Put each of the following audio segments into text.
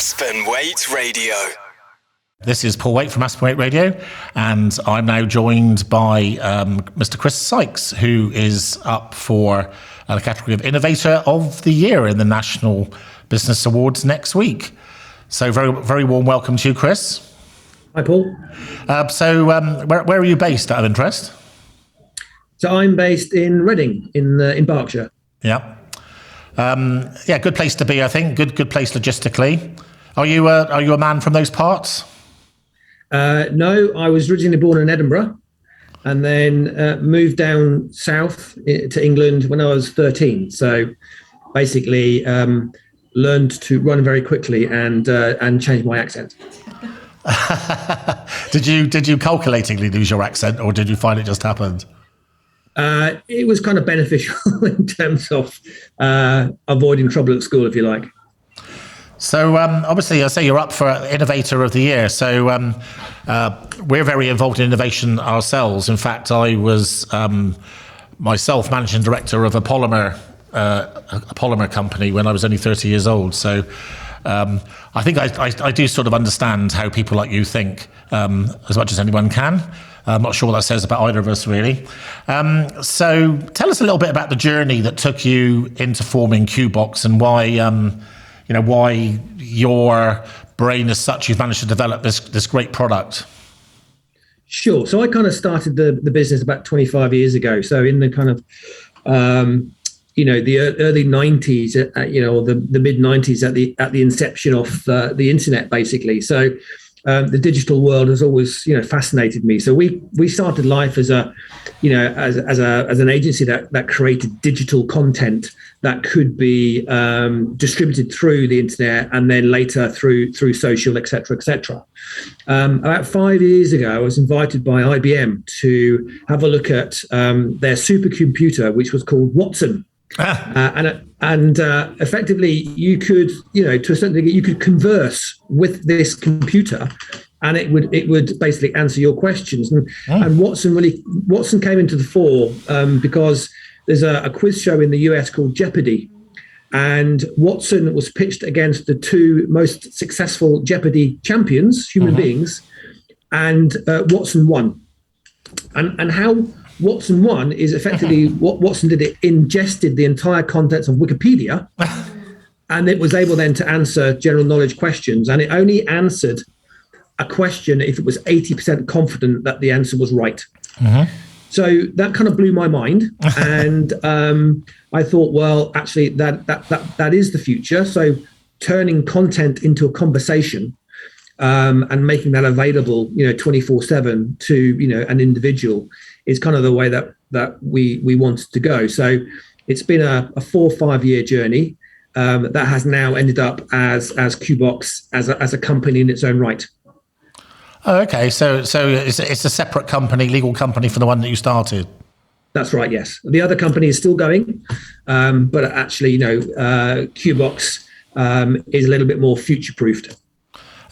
Aspen Waite Radio. This is Paul Waite from Aspen Waite Radio, and I'm now joined by Mr. Chris Sykes, who is up for the category of Innovator of the Year in the National Business Awards next week. So very, very warm welcome to you, Chris. Hi, Paul. Where are you based, out of interest? So I'm based in Reading, in Berkshire. Yeah. Good place to be, I think. Good place logistically. Are you a man from those parts? No, I was originally born in Edinburgh and then moved down south to England when I was 13. So basically learned to run very quickly and change my accent. Did you calculatingly lose your accent, or did you find it just happened? It was kind of beneficial in terms of avoiding trouble at school, if you like. So obviously, I say you're up for Innovator of the Year. So we're very involved in innovation ourselves. In fact, I was myself managing director of a polymer company when I was only 30 years old. So I think I do sort of understand how people like you think as much as anyone can. I'm not sure what that says about either of us, really. So tell us a little bit about the journey that took you into forming Qbox and why why your brain as such you've managed to develop this great product. Sure. So I kind of started the business about 25 years ago. So in the kind of the early 90s, or the mid 90s at the inception of the internet, basically. So the digital world has always fascinated me. So we started life as an agency that created digital content that could be distributed through the internet and then later through social, et cetera, et cetera. About 5 years ago, I was invited by IBM to have a look at their supercomputer, which was called Watson. And effectively, you could, to a certain degree, you could converse with this computer, and it would basically answer your questions. And Watson came into the fore because there's a quiz show in the US called Jeopardy, and Watson was pitched against the two most successful Jeopardy champions, human beings, and Watson won. And how Watson won is effectively what Watson did. It ingested the entire contents of Wikipedia, and it was able then to answer general knowledge questions. And it only answered a question if it was 80% confident that the answer was right. So that kind of blew my mind, and I thought, well, actually, that is the future. So turning content into a conversation and making that available, 24/7 to an individual is kind of the way that we wanted to go. So it's been a 4 or 5 year journey that has now ended up as Qbox as a company in its own right. Oh, okay. So it's a separate company, legal company from the one that you started. That's right. Yes, the other company is still going, but actually, Qbox is a little bit more future-proofed.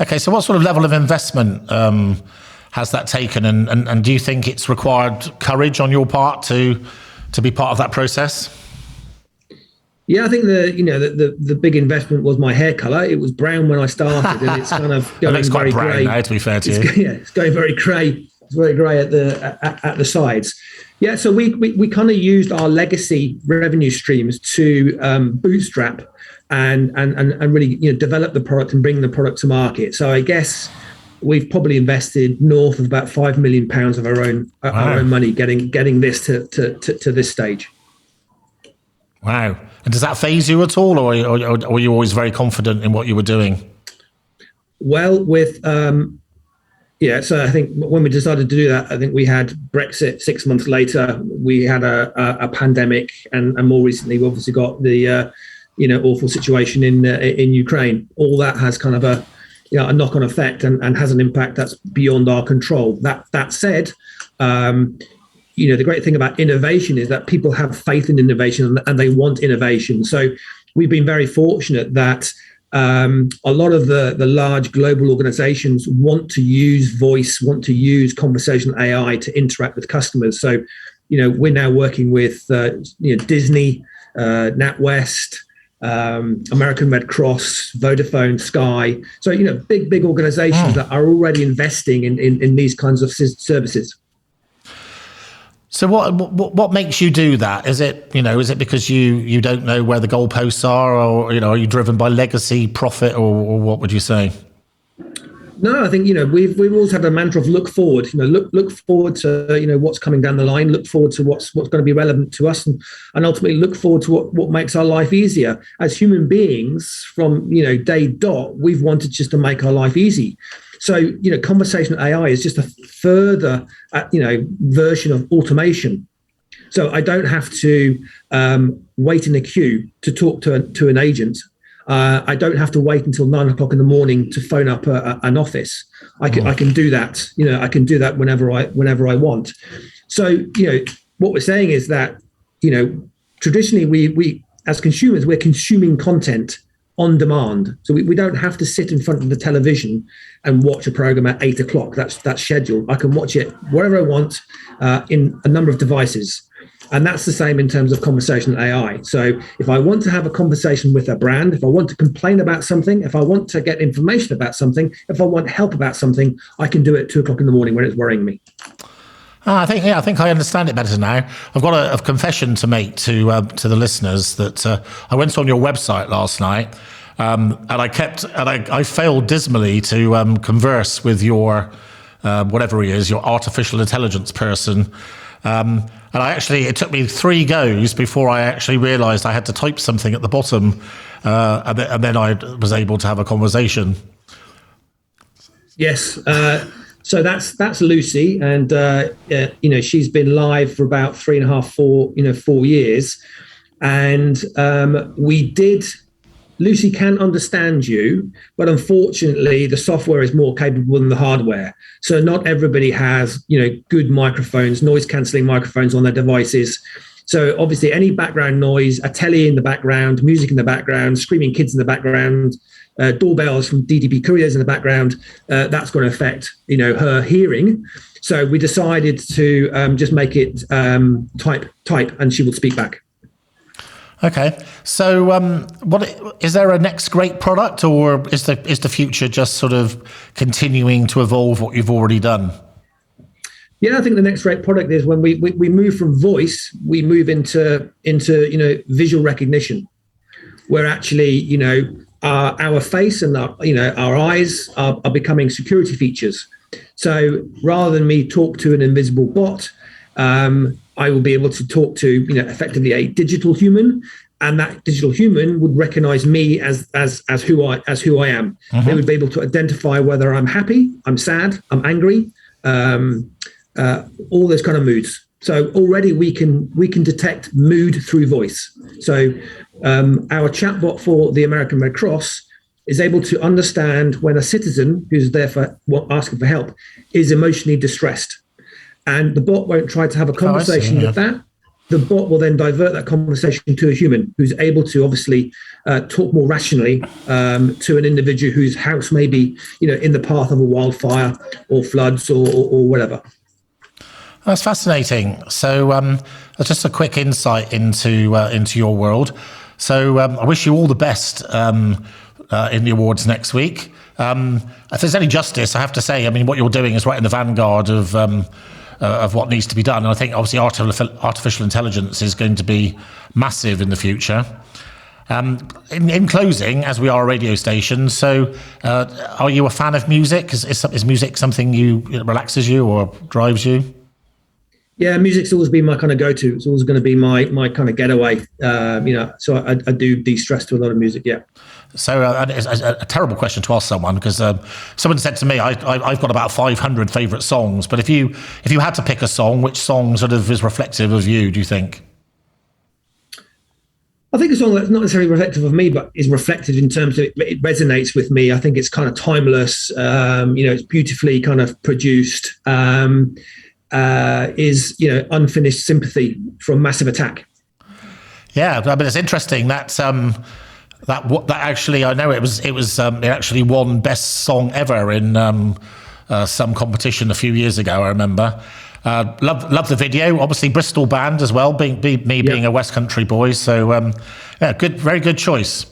Okay. So what sort of level of investment has that taken, and do you think it's required courage on your part to be part of that process? Yeah, I think the big investment was my hair color. It was brown when I started, and it's kind of going it looks very quite brown grey. now, to be fair to you. Yeah, it's going very grey. It's very grey at the sides. Yeah, so we kind of used our legacy revenue streams to bootstrap and really develop the product and bring the product to market. So I guess we've probably invested north of about £5 million of our own money getting this to this stage. Wow. And does that faze you at all, or were you always very confident in what you were doing? Well, so I think when we decided to do that, I think we had Brexit 6 months later. We had a pandemic, and more recently, we obviously got the awful situation in Ukraine. All that has kind of a knock-on effect and has an impact that's beyond our control. That said, the great thing about innovation is that people have faith in innovation and they want innovation. So we've been very fortunate that a lot of the large global organizations want to use voice, want to use conversational AI to interact with customers. So, we're now working with Disney, NatWest, American Red Cross, Vodafone, Sky. So, big organizations that are already investing in these kinds of services. So what makes you do that? Is it because you don't know where the goalposts are, or are you driven by legacy, profit, or what would you say? No, I think we've always had a mantra of look forward. Look forward to what's coming down the line. Look forward to what's going to be relevant to us, and ultimately look forward to what makes our life easier. As human beings, from day dot, we've wanted just to make our life easy. So conversational AI is just a further version of automation. So I don't have to wait in a queue to talk to an agent. I don't have to wait until 9 o'clock in the morning to phone up an office. I can do that. I can do that whenever I want. So what we're saying is that traditionally we as consumers, we're consuming content on demand. So we don't have to sit in front of the television and watch a program at 8 o'clock. That's scheduled. I can watch it wherever I want in a number of devices. And that's the same in terms of conversational AI. So if I want to have a conversation with a brand, if I want to complain about something, if I want to get information about something, if I want help about something, I can do it at 2 o'clock in the morning when it's worrying me. I think I understand it better now. I've got a confession to make to the listeners that I went on your website last night, and I failed dismally to converse with your whatever he is, your artificial intelligence person. And it took me 3 goes before I actually realised I had to type something at the bottom, and then I was able to have a conversation. Yes. So that's Lucy, and she's been live for about 3.5, 4 years, and we did. Lucy can understand you, but unfortunately, the software is more capable than the hardware. So not everybody has good microphones, noise cancelling microphones on their devices. So obviously, any background noise, a telly in the background, music in the background, screaming kids in the background, doorbells from DDP couriers in the background, that's going to affect her hearing. So we decided to just make it type, and she will speak back. Okay, so what is there a next great product, or is the future just sort of continuing to evolve what you've already done? Yeah, I think the next great product is when we move from voice, we move into visual recognition, where actually our face and our eyes are becoming security features. So rather than me talk to an invisible bot, I will be able to talk to effectively a digital human, and that digital human would recognize me as who I am. Mm-hmm. They would be able to identify whether I'm happy, I'm sad, I'm angry, all those kind of moods. So already we can detect mood through voice. So our chatbot for the American Red Cross is able to understand when a citizen who's there for asking for help is emotionally distressed. And the bot won't try to have a conversation with that. The bot will then divert that conversation to a human who's able to obviously talk more rationally to an individual whose house may be, in the path of a wildfire or floods or whatever. That's fascinating. So just a quick insight into your world. So I wish you all the best in the awards next week. If there's any justice, I have to say, what you're doing is right in the vanguard of what needs to be done. And I think obviously artificial intelligence is going to be massive in the future. In closing, as we are a radio station, so are you a fan of music? Is music something it relaxes you or drives you? Yeah, music's always been my kind of go-to. It's always going to be my kind of getaway. So I do de-stress to a lot of music. Yeah. So it's a terrible question to ask someone, because someone said to me, I've got about 500 favourite songs, but if you had to pick a song, which song sort of is reflective of you, do you think? I think a song that's not necessarily reflective of me, but is reflective in terms of it resonates with me. I think it's kind of timeless. It's beautifully kind of produced. Is Unfinished Sympathy from Massive Attack. Yeah, but it's interesting that actually, I know it actually won best song ever in some competition a few years ago. I remember. Love the video. Obviously, Bristol band as well. Being a West Country boy, so Yeah, good, very good choice.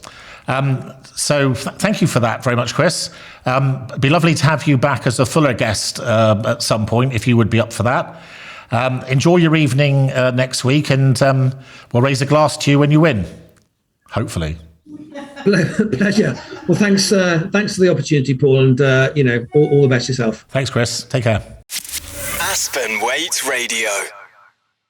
So thank you for that very much, Chris. It'd be lovely to have you back as a fuller guest at some point, if you would be up for that. Enjoy your evening next week, and we'll raise a glass to you when you win, hopefully. Pleasure. Well, thanks for the opportunity, Paul, and all the best yourself. Thanks, Chris. Take care. Aspen Waite Radio.